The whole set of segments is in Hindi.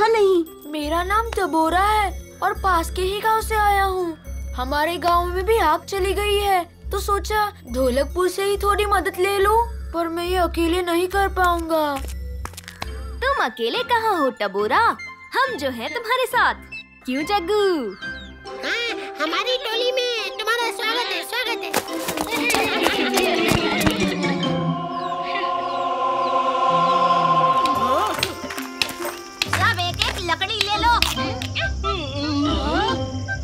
देखा नहीं। मेरा नाम टबोरा है और पास के ही गांव से आया हूँ। हमारे गांव में भी आग चली गई है, तो सोचा ढोलकपुर से ही थोड़ी मदद ले लूं, पर मैं ये अकेले नहीं कर पाऊंगा। तुम अकेले कहाँ हो टबोरा, हम जो हैं तुम्हारे साथ। क्यों जग्गू? हाँ, हमारी टोली में तुम्हारा स्वागत है, स्वागत है। सब एक एक लकड़ी ले लो।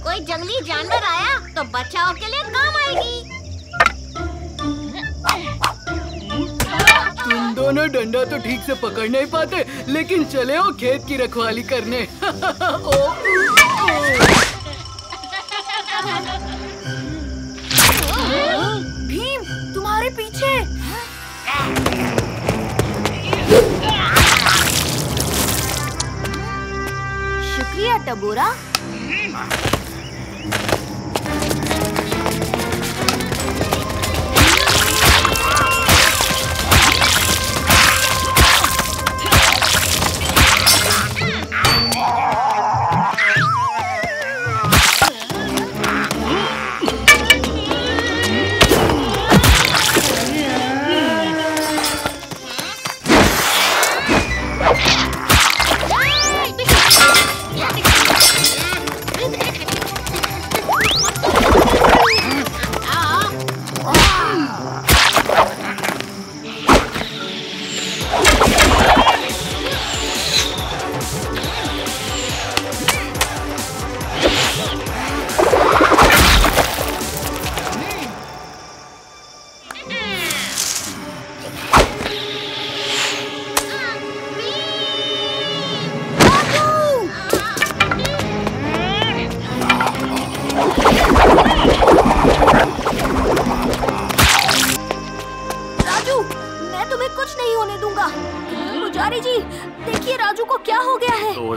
कोई जंगली जानवर आया तो बचाव के लिए काम आएगी। तुम दोनों डंडा तो ठीक से पकड़ नहीं पाते, लेकिन चले हो खेत की रखवाली करने। भीम, तुम्हारे पीछे। शुक्रिया टबोरा।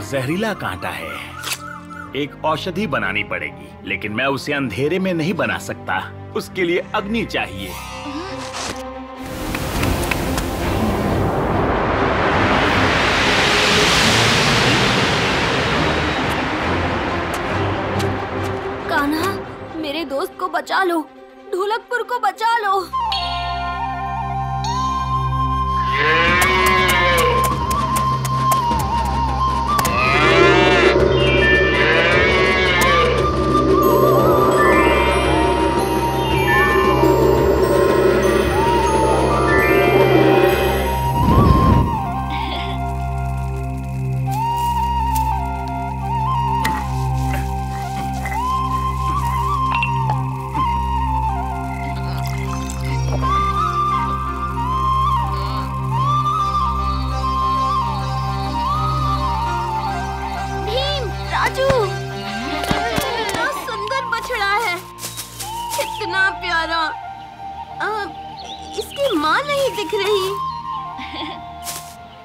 जहरीला कांटा है, एक औषधि बनानी पड़ेगी, लेकिन मैं उसे अंधेरे में नहीं बना सकता। उसके लिए अग्नि चाहिए। कान्हा, मेरे दोस्त को बचा लो, ढोलकपुर को बचा लो।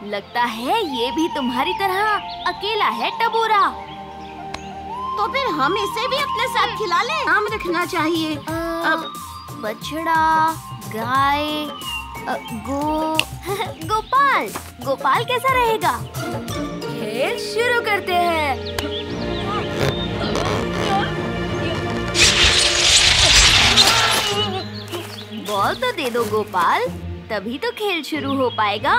लगता है ये भी तुम्हारी तरह अकेला है टबोरा। तो फिर हम इसे भी अपने साथ खिला लें। नाम रखना चाहिए। बछड़ा, गाय, गोपाल। गोपाल कैसा रहेगा? खेल शुरू करते हैं। बॉल तो दे दो गोपाल, तभी तो खेल शुरू हो पाएगा।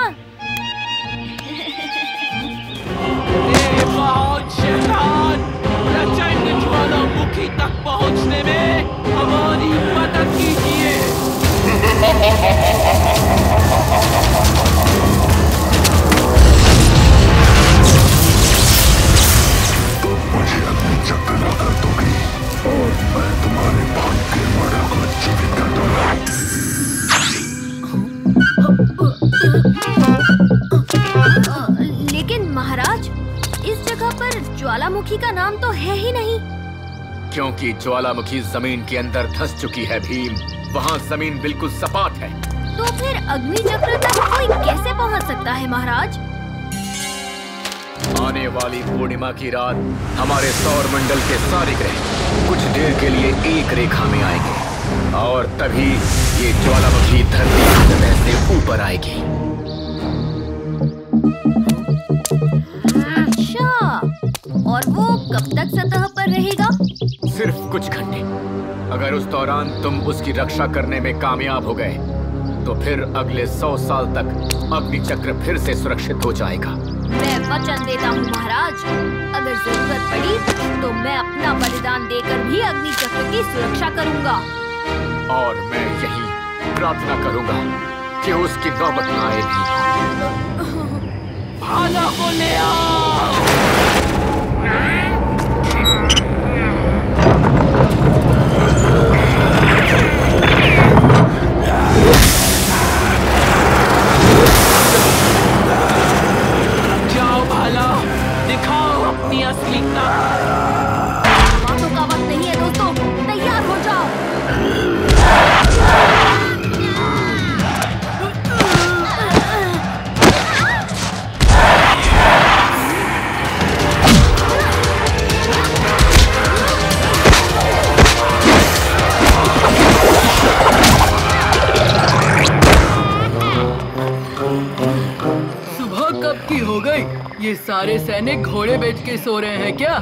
बहुत शैतान, प्रचंड ज्वालामुखी तक पहुंचने में हमारी मदद कीजिए। तुम मुझे अपनी चक्कर कर दोगी और मैं तुम्हारे भाई के मर्डर को जीवित कर दूंगा। लेकिन महाराज, इस जगह पर ज्वालामुखी का नाम तो है ही नहीं। क्योंकि ज्वालामुखी जमीन के अंदर धंस चुकी है भीम। वहाँ जमीन बिल्कुल सपाट है। तो फिर अग्नि चक्र तक कोई कैसे पहुँच सकता है महाराज? आने वाली पूर्णिमा की रात हमारे सौर मंडल के सारे ग्रह कुछ देर के लिए एक रेखा में आएंगे और तभी ये ज्वालामुखी धरती की सतह से ऊपर आएगी। अच्छा, कब तक सतह पर रहेगा? सिर्फ कुछ घंटे। अगर उस दौरान तुम उसकी रक्षा करने में कामयाब हो गए तो फिर अगले 100 साल तक अग्नि चक्र फिर से सुरक्षित हो जाएगा। मैं वचन देता हूँ महाराज, अगर जरूरत पड़ी तो मैं अपना बलिदान देकर भी अग्नि चक्र की सुरक्षा करूँगा। और मैं यही प्रार्थना करूँगा कि उसकी नौबत न आए भी। भाला को ले आओ। जाओ भाला, दिखाओ अपनी असली ताकत। बातों का वक्त नहीं है दोस्तों, तैयार हो जाओ। सुबह कब की हो गई? ये सारे सैनिक घोड़े बेच के सो रहे हैं क्या?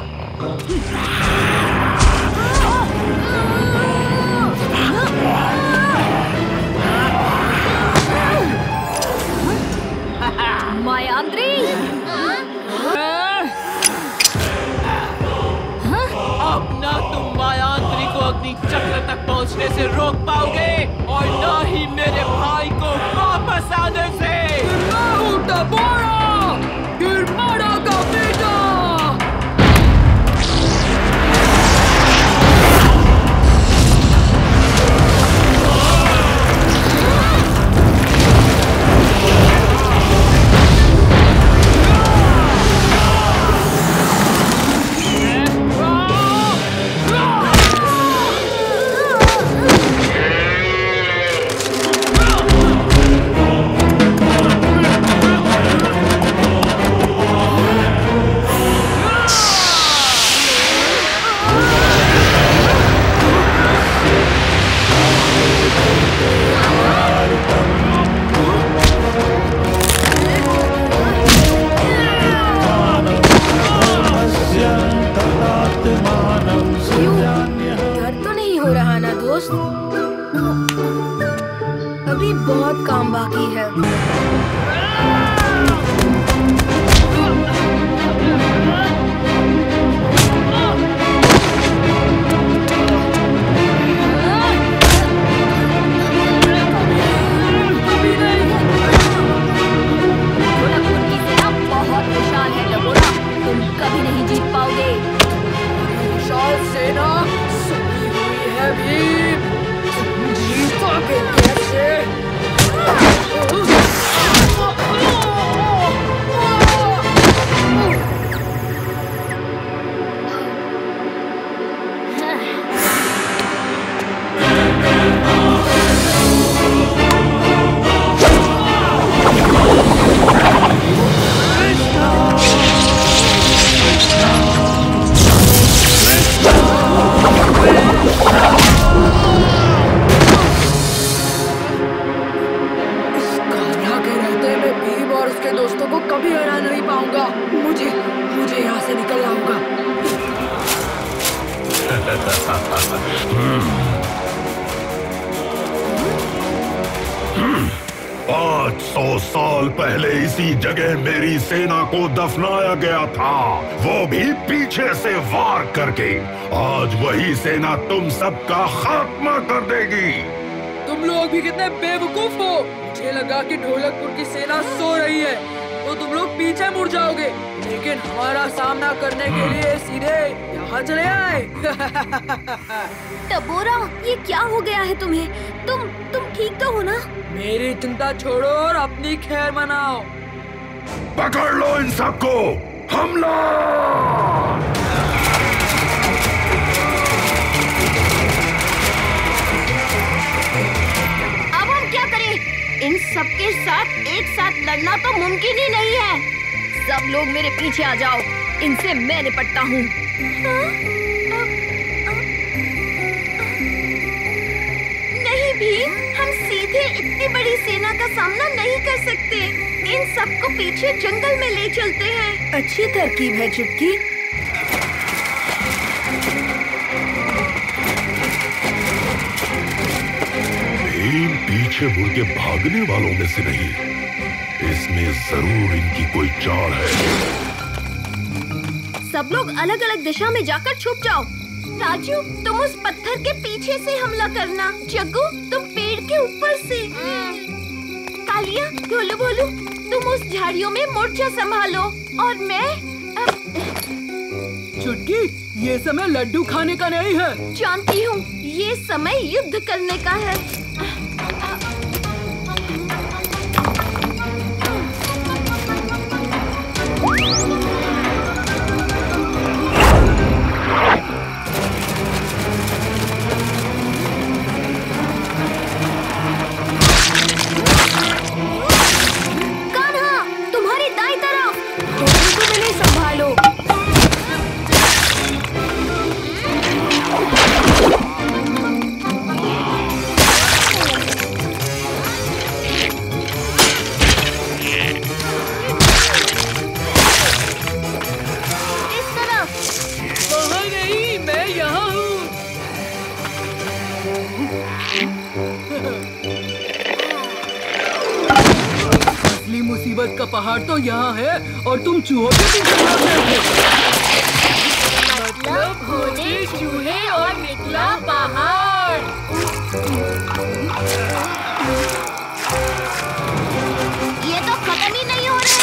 मायांत्री, अब ना तुम मायांत्री को अग्नि चक्र तक पहुंचने से रोक पाओगे और न ही मेरे भाई को वापस आने से। डर तो नहीं हो रहा ना दोस्त? अभी बहुत काम बाकी है। बहुत विशाल है डबोरा, तुम कभी नहीं जीत पाओगे। विशाल सेना सनी हुई है भीम, तुम जीतोगे कैसे? दोस्तों को कभी हरा नहीं पाऊंगा। मुझे यहाँ से निकलना होगा। पाँच 100 साल पहले इसी जगह मेरी सेना को दफनाया गया था, वो भी पीछे से वार करके। आज वही सेना तुम सबका खात्मा कर देगी। तुम लोग भी कितने बेवकूफ हो। मुझे लगा कि ढोलकपुर की सेना सो रही है तो तुम लोग पीछे मुड़ जाओगे, लेकिन हमारा सामना करने के लिए सीधे यहाँ चले आए। डबोरा, ये क्या हो गया है तुम्हें? तुम ठीक तो हो ना? मेरी चिंता छोड़ो और अपनी खैर मनाओ। पकड़ लो इन सबको, हमला! अब हम क्या करें? इन सबके साथ एक साथ लड़ना तो मुमकिन ही नहीं है। सब लोग मेरे पीछे आ जाओ, इनसे मैं निपटता हूँ। नहीं भीम, हम सीधे इतनी बड़ी सेना का सामना नहीं कर सकते। इन सबको पीछे जंगल में ले चलते हैं। अच्छी तरकीब है चुटकी। भीम पीछे मुड़ के भागने वालों में से नहीं। इसमें जरूर इनकी कोई चाल है। सब लोग अलग अलग दिशा में जाकर छुप जाओ। राजू, तुम उस पत्थर के पीछे से हमला करना। जग्गू, तुम पेड़ के ऊपर से। कालिया, ढोलू भोलू, तुम उस झाड़ियों में मोर्चा संभालो और मैं चुटकी, ये समय लड्डू खाने का नहीं है। जानती हूँ, ये समय युद्ध करने का है। कान्हा, तुम्हारी दाईं तरफ। तुम इन्हें संभालो। असली मुसीबत का पहाड़ तो यहाँ है और तुम चूहों के पीछे भाग रहे हो। मतलब भोले चूहे और निकला पहाड़। ये तो खत्म ही नहीं हो रहे।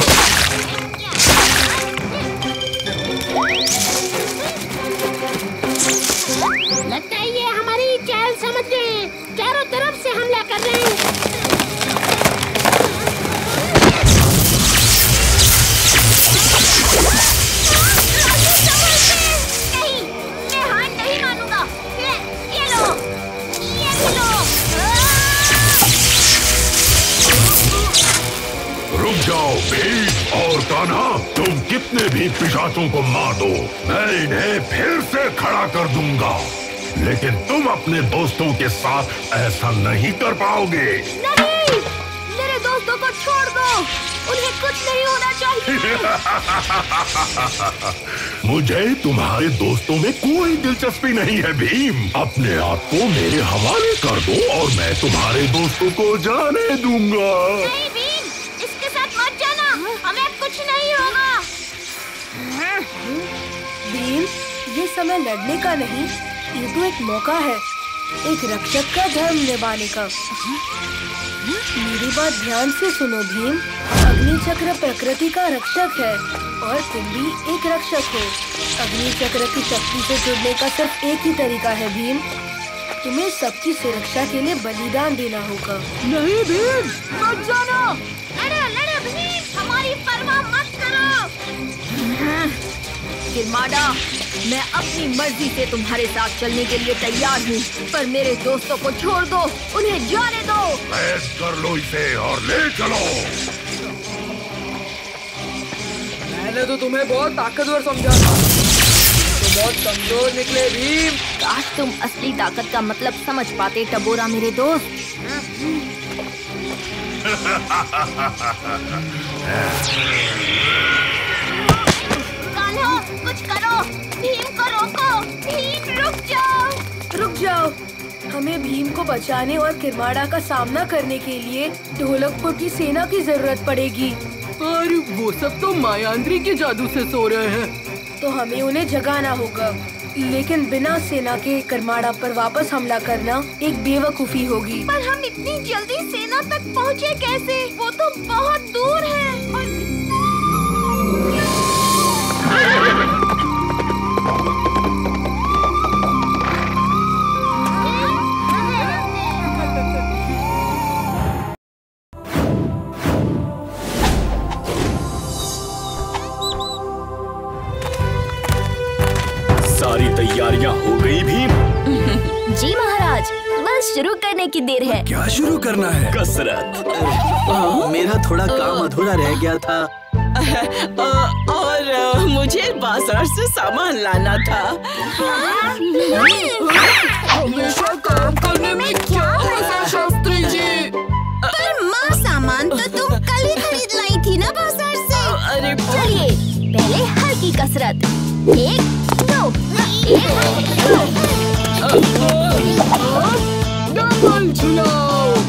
लगता है ये हमारी चाल समझ गए हैं। चारों तरफ से हमला कर रहे हैं। नहीं, मैं हार नहीं मानूंगा। ये लो, ये भी लो। रुक जाओ भीम और कान्हा, तुम कितने भी पिशाचों को मार दो, मैं इन्हें फिर से खड़ा कर दूंगा। लेकिन तुम अपने दोस्तों के साथ ऐसा नहीं कर पाओगे। नहीं, मेरे दोस्तों को छोड़ दो। उन्हें कुछ नहीं होना चाहिए। मुझे तुम्हारे दोस्तों में कोई दिलचस्पी नहीं है भीम। अपने आप को मेरे हवाले कर दो और मैं तुम्हारे दोस्तों को जाने दूंगा। नहीं भीम, इसके साथ मत जाना। हमें कुछ नहीं होगा। भीम, ये समय लड़ने का नहीं, ये तो एक मौका है, एक रक्षक का धर्म निभाने का। मेरी बात ध्यान से सुनो भीम। अग्नि चक्र प्रकृति का रक्षक है और तुम भी एक रक्षक हो। अग्नि चक्र की शक्ति से जुड़ने का सिर्फ एक ही तरीका है भीम। तुम्हें सबकी सुरक्षा के लिए बलिदान देना होगा। नहीं भीम, मत जाना। लड़ो लड़ो भीम, हमारी परवाह मत करो। किरमाड़ा, मैं अपनी मर्जी से तुम्हारे साथ चलने के लिए तैयार हूँ, पर मेरे दोस्तों को छोड़ दो, उन्हें जाने दो। कैद कर लो इसे और ले चलो। मैंने तो तुम्हें बहुत ताकतवर समझा था, तो बहुत कमजोर निकले भीम। काश तुम असली ताकत का मतलब समझ पाते टबोरा मेरे दोस्त। कान्हा, कुछ करो। भीम को रोको। भीम, रुक जाओ। रुक जाओ। हमें भीम को बचाने और किरमाड़ा का सामना करने के लिए ढोलकपुर की सेना की जरूरत पड़ेगी। और वो सब तो मायांत्री के जादू से सो रहे हैं। तो हमें उन्हें जगाना होगा, लेकिन बिना सेना के किरमाड़ा पर वापस हमला करना एक बेवकूफी होगी। पर हम इतनी जल्दी सेना तक पहुँचे कैसे? वो तो बहुत दूर है। सारी तैयारियां हो गई भीम? जी महाराज, बस शुरू करने की देर है। क्या शुरू करना है? कसरत। मेरा थोड़ा काम अधूरा रह गया था। और मुझे बाजार से सामान लाना था। हमेशा काम करने में क्या है शास्त्री जी? पर माँ, सामान तो तुम कल ही खरीद लाई थी ना बाजार से। अरे चलिए, पहले हल्की कसरत। 1 2 1 2। डबल झुलाओ।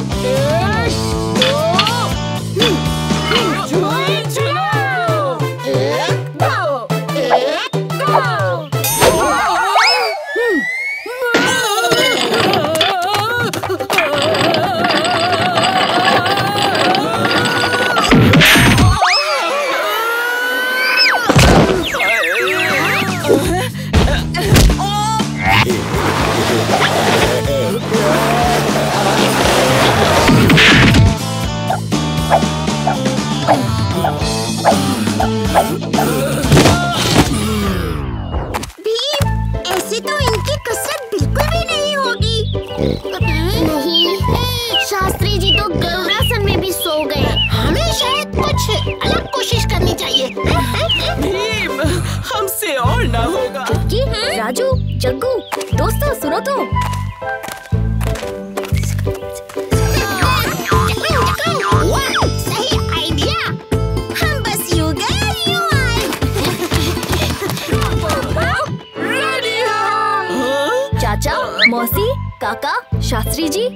जी?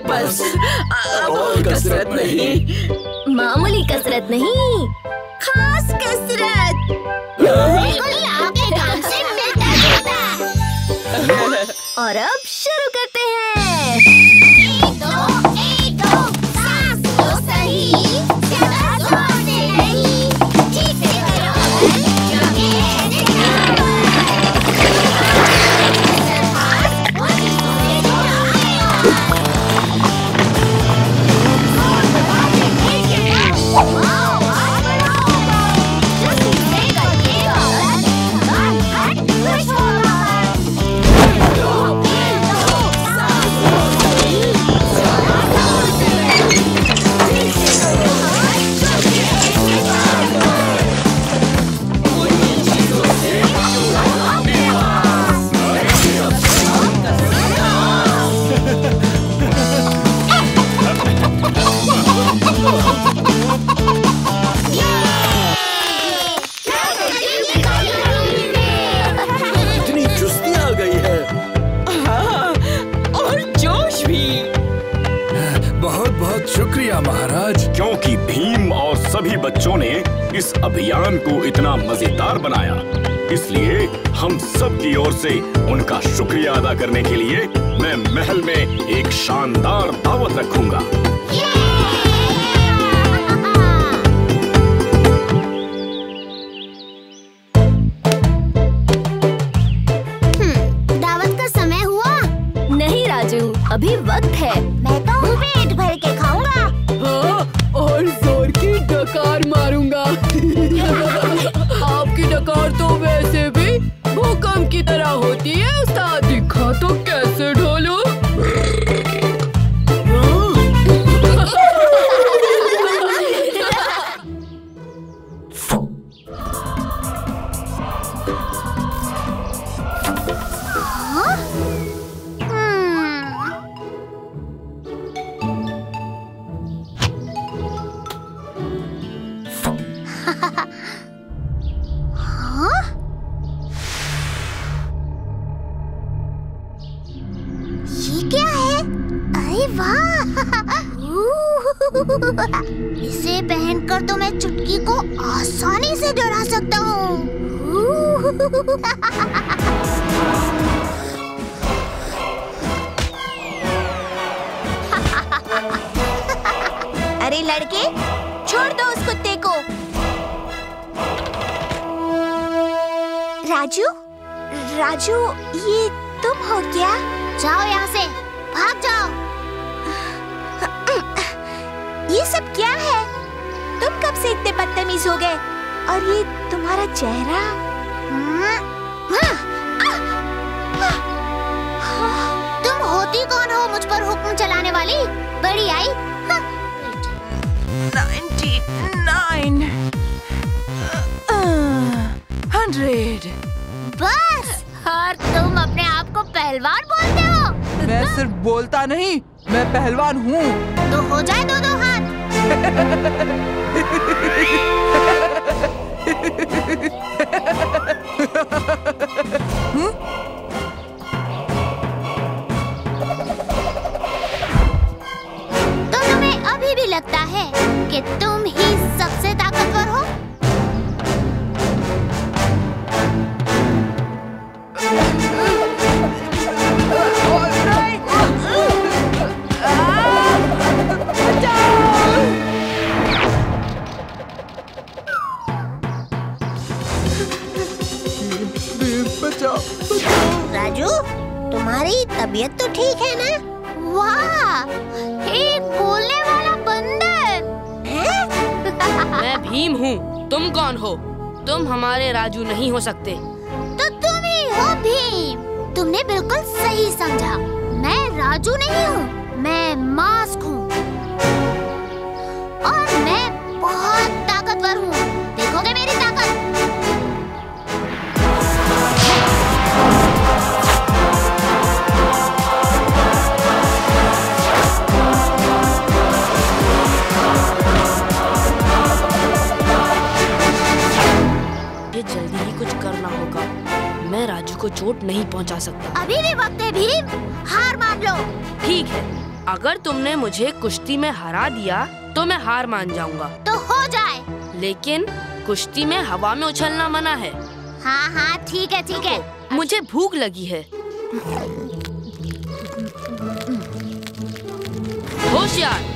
बस और कसरत नहीं, मामूली कसरत नहीं, खास कसरत। बिल्कुल आपके काम से मिलता जुलता। और अब शुरू करते हैं। एक दो सांस लो सही, ज्यादा जोर से नहीं, ठीक से करो। महाराज, क्योंकि भीम और सभी बच्चों ने इस अभियान को इतना मजेदार बनाया, इसलिए हम सब की ओर से उनका शुक्रिया अदा करने के लिए मैं महल में एक शानदार दावत रखूंगा। दावत का समय हुआ? नहीं राजू, अभी वक्त है। मैं तो पेट भर के खाऊंगा। हाँ, और जोर की डकार मारूंगा। आपकी डकार तो वैसे भी भूकंप की तरह होती है उस्ताद। दिखा तो कैसे ढोलूं? इसे पहनकर तो मैं चुटकी को आसानी से डरा सकता हूँ। अरे लड़के, छोड़ दो उस कुत्ते को। राजू, राजू, ये तुम हो क्या? जाओ यहाँ से, भाग जाओ। ये सब क्या है? तुम कब से इतने बदतमीज हो गए? और ये तुम्हारा चेहरा? तुम होती कौन हो मुझ पर हुक्म चलाने वाली? बड़ी आई? 99 100। बस, और तुम अपने आप को पहलवान बोलते हो? मैं सिर्फ बोलता नहीं, मैं पहलवान हूँ। तो हो जाए दो हाथ। तो तुम्हें अभी भी लगता है कि तुम ही सबसे ताकतवर हो? राजू, तुम्हारी तबीयत तो ठीक है ना? वाह, एक बोलने वाला बंदर। मैं भीम हूँ। तुम कौन हो? तुम हमारे राजू नहीं हो सकते। तो तुम ही हो भीम। तुमने बिल्कुल सही समझा। मैं राजू नहीं हूँ, मैं मास्क हूँ। और मैं बहुत ताकतवर हूँ। देखोगे मेरी ताकत? जल्दी ही कुछ करना होगा। मैं राजू को चोट नहीं पहुंचा सकता। अभी भी वक्त है भीम, हार मान लो। ठीक है, अगर तुमने मुझे कुश्ती में हरा दिया तो मैं हार मान जाऊंगा। तो हो जाए। लेकिन कुश्ती में हवा में उछलना मना है। हाँ हाँ ठीक है ठीक है। मुझे भूख लगी है। होशियार।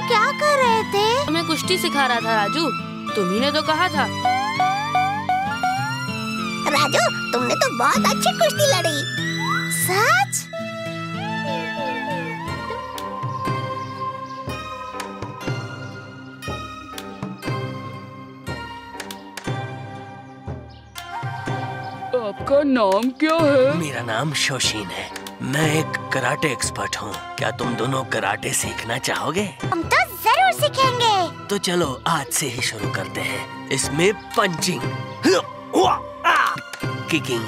क्या कर रहे थे? मैं कुश्ती सिखा रहा था राजू, तुम्ही ने तो कहा था। राजू, तुमने तो बहुत अच्छी कुश्ती लड़ी। सच? आपका नाम क्या है? मेरा नाम शोशीन है। मैं एक कराटे एक्सपर्ट हूँ। क्या तुम दोनों कराटे सीखना चाहोगे? हम तो जरूर सीखेंगे। तो चलो आज से ही शुरू करते हैं। इसमें पंचिंग, किकिंग,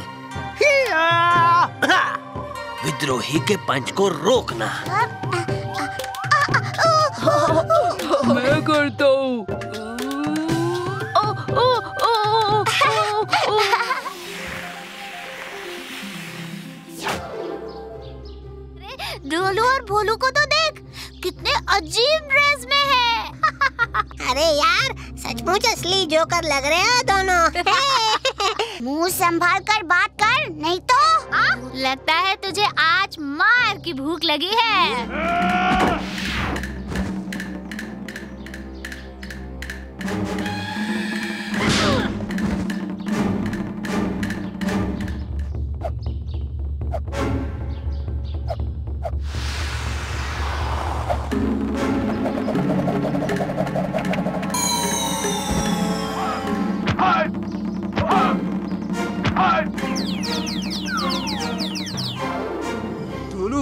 विद्रोही के पंच को रोकना। मैं करता हूँ। ढोलू और भोलू को तो देख, कितने अजीब ड्रेस में है। अरे यार, सचमुच असली जोकर लग रहे हैं दोनों। मुंह संभाल कर बात कर, नहीं तो लगता है तुझे आज मार की भूख लगी है।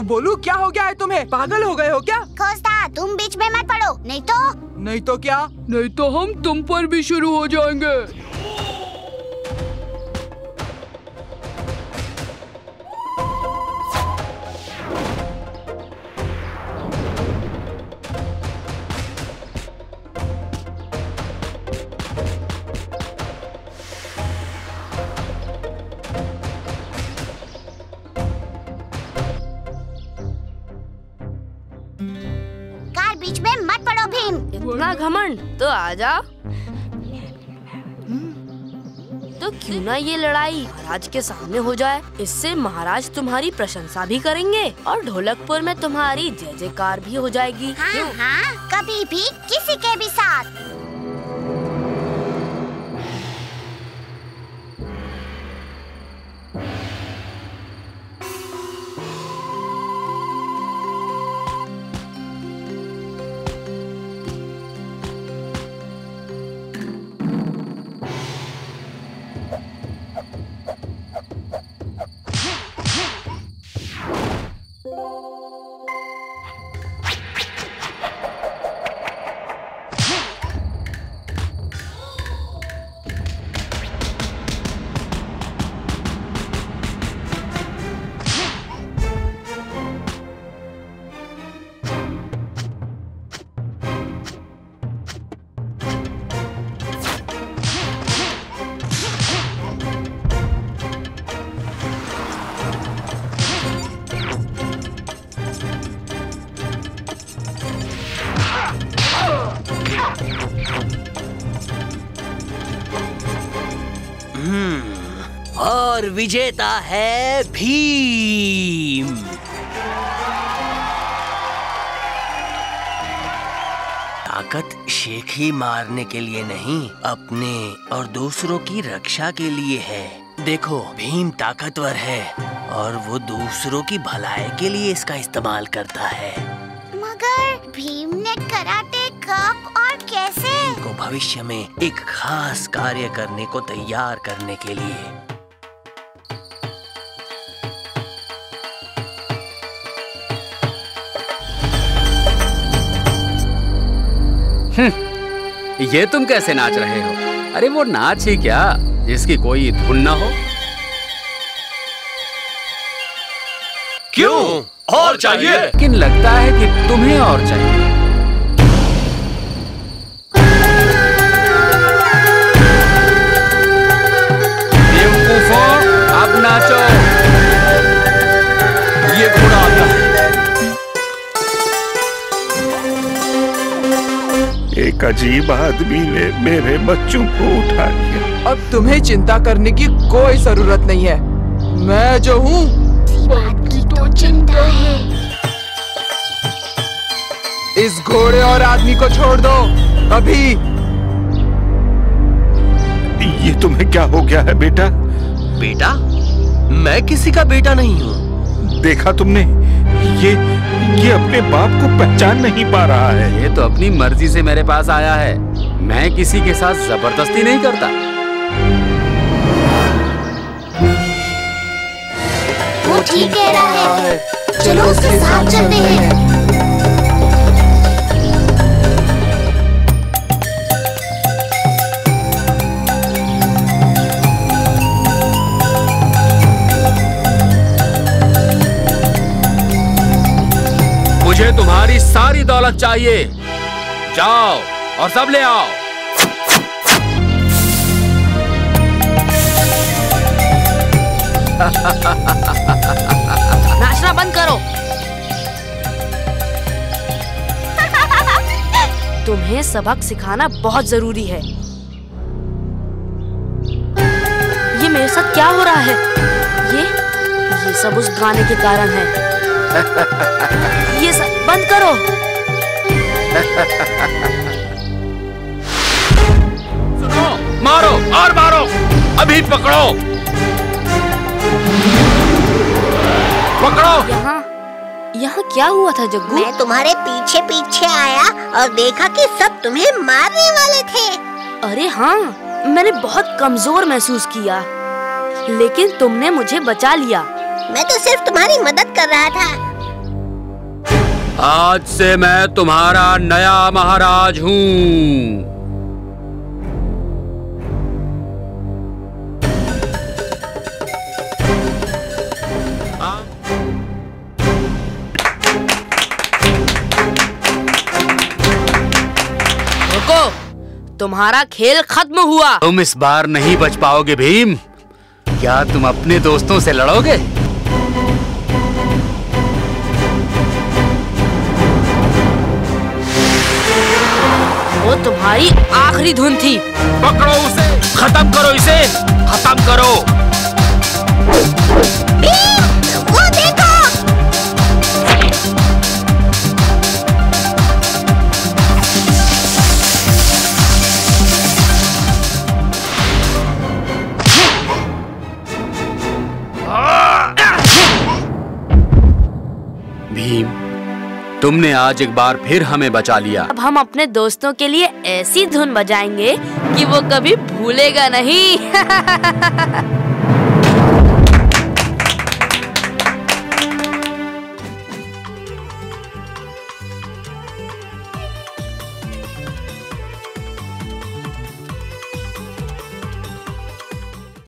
बोलू, क्या हो गया है तुम्हें? पागल हो गए हो क्या? खोस्ता, तुम बीच में मत पड़ो, नहीं तो क्या? नहीं तो हम तुम पर भी शुरू हो जाएंगे। बीच में मत पड़ो भीम। इतना घमंड तो आ जाओ। तो क्यों ना ये लड़ाई महाराज के सामने हो जाए। इससे महाराज तुम्हारी प्रशंसा भी करेंगे और ढोलकपुर में तुम्हारी जय जयकार भी हो जाएगी। हाँ, हाँ, कभी भी किसी के भी साथ। और विजेता है भीम। ताकत शेख ही मारने के लिए नहीं, अपने और दूसरों की रक्षा के लिए है। देखो, भीम ताकतवर है और वो दूसरों की भलाई के लिए इसका इस्तेमाल करता है। मगर भीम ने कराटे कब और कैसे? को भविष्य में एक खास कार्य करने को तैयार करने के लिए। ये तुम कैसे नाच रहे हो? अरे वो नाच ही क्या जिसकी कोई धुन ना हो। क्यों? और चाहिए? लेकिन लगता है कि तुम्हें और चाहिए। बेवकूफों, अब नाचो। ये घोड़ा आता है। एक अजीब आदमी ने मेरे बच्चों को उठा लिया। अब तुम्हें चिंता करने की कोई जरूरत नहीं है। मैं जो हूँ तो चिंता है। इस घोड़े और आदमी को छोड़ दो अभी। ये तुम्हें क्या हो गया है बेटा? बेटा? मैं किसी का बेटा नहीं हूँ। देखा तुमने? ये अपने बाप को पहचान नहीं पा रहा है। ये तो अपनी मर्जी से मेरे पास आया है। मैं किसी के साथ जबरदस्ती नहीं करता। वो ठीक कह रहा है। चलो उसके साथ चलते हैं। मुझे तुम्हारी सारी दौलत चाहिए। जाओ और सब ले आओ। नाचना बंद करो। तुम्हें सबक सिखाना बहुत जरूरी है। ये मेरे साथ क्या हो रहा है? ये सब उस गाने के कारण है। ये सब बंद करो। सुनो, मारो और मारो। अभी पकड़ो। पकड़ो। यहाँ क्या हुआ था जग्गू? मैं तुम्हारे पीछे पीछे आया और देखा कि सब तुम्हें मारने वाले थे। अरे हाँ, मैंने बहुत कमजोर महसूस किया, लेकिन तुमने मुझे बचा लिया। मैं तो सिर्फ तुम्हारी मदद कर रहा था। आज से मैं तुम्हारा नया महाराज हूँ। तुम्हारा खेल खत्म हुआ। तुम इस बार नहीं बच पाओगे भीम। क्या तुम अपने दोस्तों से लड़ोगे? वो तुम्हारी आखिरी धुन थी। पकड़ो उसे, खत्म करो इसे, खत्म करो। वो देखो। भीम, तुमने आज एक बार फिर हमें बचा लिया। अब हम अपने दोस्तों के लिए ऐसी धुन बजाएंगे कि वो कभी भूलेगा नहीं।